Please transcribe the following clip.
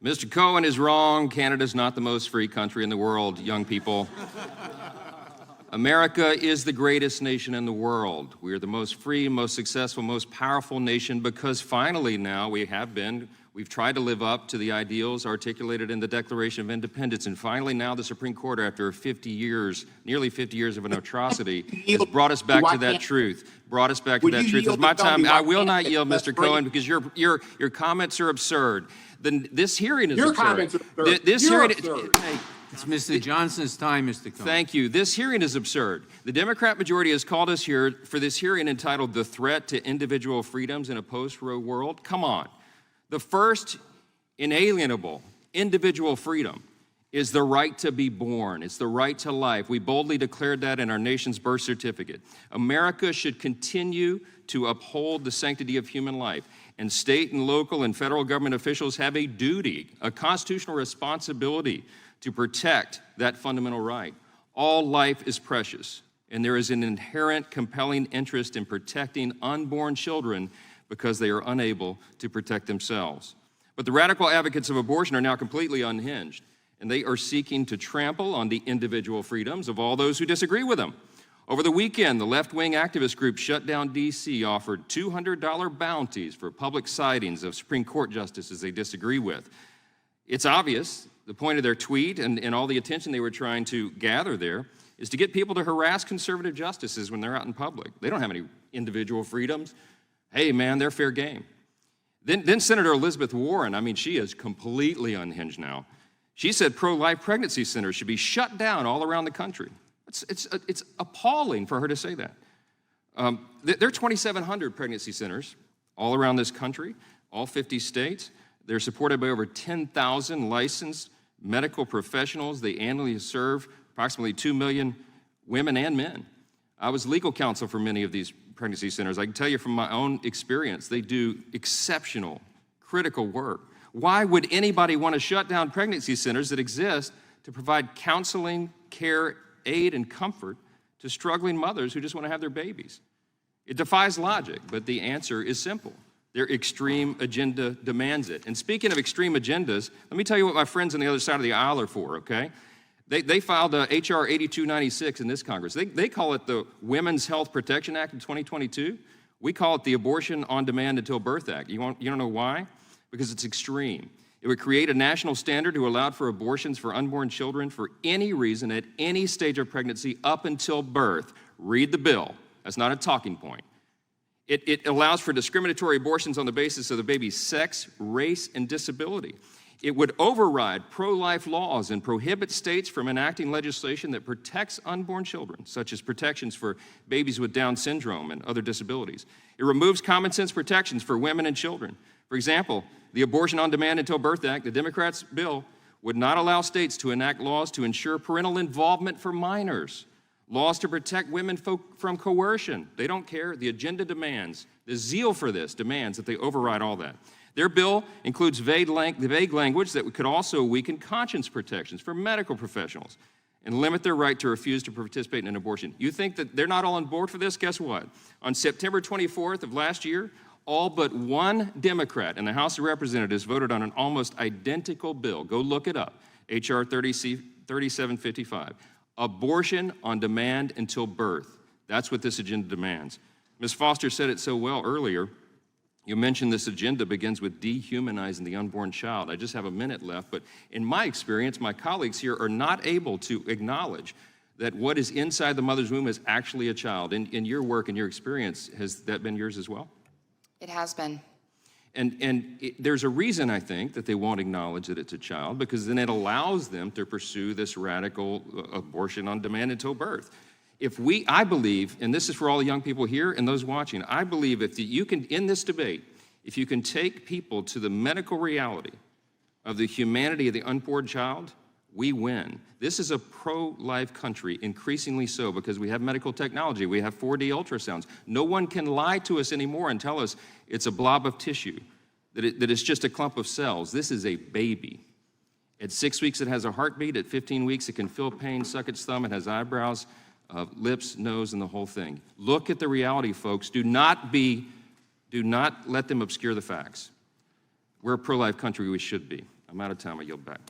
Mr. Cohen is wrong. Canada's not the most free country in the world, young people. America is the greatest nation in the world. We are the most free, most successful, most powerful nation because finally now we've tried to live up to the ideals articulated in the Declaration of Independence, and finally now the Supreme Court, after 50 years, nearly 50 years of an atrocity, has brought us back to that truth. Brought us back to that truth. It's my time. I will not yield, Mr. Cohen, because your comments are absurd. This hearing is absurd. Your comments are absurd. This hearing. Hey, it's Mr. Johnson's time, Mr. Cohen. Thank you. This hearing is absurd. The Democrat majority has called us here for this hearing entitled "The Threat to Individual Freedoms in a Post-Roe World." Come on. The first inalienable individual freedom is the right to be born. It's the right to life. We boldly declared that in our nation's birth certificate. America should continue to uphold the sanctity of human life. And state and local and federal government officials have a duty, a constitutional responsibility to protect that fundamental right. All life is precious, and there is an inherent compelling interest in protecting unborn children because they are unable to protect themselves. But the radical advocates of abortion are now completely unhinged, and they are seeking to trample on the individual freedoms of all those who disagree with them. Over the weekend, the left-wing activist group Shut Down D.C. offered $200 bounties for public sightings of Supreme Court justices they disagree with. It's obvious the point of their tweet and all the attention they were trying to gather there is to get people to harass conservative justices when they're out in public. They don't have any individual freedoms. Hey, man, they're fair game. Then Senator Elizabeth Warren, I mean, she is completely unhinged now. She said pro-life pregnancy centers should be shut down all around the country. It's appalling for her to say that. There are 2,700 pregnancy centers all around this country, all 50 states. They're supported by over 10,000 licensed medical professionals. They annually serve approximately 2 million women and men. I was legal counsel for many of these pregnancy centers. I can tell you from my own experience, they do exceptional, critical work. Why would anybody want to shut down pregnancy centers that exist to provide counseling, care, aid, and comfort to struggling mothers who just want to have their babies? It defies logic, but the answer is simple. Their extreme agenda demands it. And speaking of extreme agendas, let me tell you what my friends on the other side of the aisle are for, okay? They filed H.R. 8296 in this Congress. They call it the Women's Health Protection Act of 2022. We call it the Abortion on Demand Until Birth Act. You don't know why? Because it's extreme. It would create a national standard who allowed for abortions for unborn children for any reason at any stage of pregnancy up until birth. Read the bill. That's not a talking point. It allows for discriminatory abortions on the basis of the baby's sex, race, and disability. It would override pro-life laws and prohibit states from enacting legislation that protects unborn children, such as protections for babies with Down syndrome and other disabilities. It removes common sense protections for women and children. For example, the Abortion on Demand Until Birth Act, the Democrats' bill, would not allow states to enact laws to ensure parental involvement for minors, laws to protect women from coercion. They don't care. The agenda demands, the zeal for this demands that they override all that. Their bill includes vague language that could also weaken conscience protections for medical professionals and limit their right to refuse to participate in an abortion. You think that they're not all on board for this? Guess what? On September 24th of last year, all but one Democrat in the House of Representatives voted on an almost identical bill. Go look it up, H.R. 3755. Abortion on demand until birth. That's what this agenda demands. Ms. Foster said it so well earlier. You mentioned this agenda begins with dehumanizing the unborn child. I just have a minute left, but in my experience, my colleagues here are not able to acknowledge that what is inside the mother's womb is actually a child. In your work and your experience, has that been yours as well? It has been. There's a reason, I think, that they won't acknowledge that it's a child, because then it allows them to pursue this radical abortion on demand until birth. I believe, and this is for all the young people here and those watching, I believe if you can, in this debate, if you can take people to the medical reality of the humanity of the unborn child, we win. This is a pro-life country, increasingly so, because we have medical technology. We have 4D ultrasounds. No one can lie to us anymore and tell us it's a blob of tissue, that it's just a clump of cells. This is a baby. At 6 weeks, it has a heartbeat. At 15 weeks, it can feel pain, suck its thumb. It has eyebrows, lips, nose, and the whole thing. Look at the reality, folks. Do not let them obscure the facts. We're a pro-life country. We should be. I'm out of time. I yield back.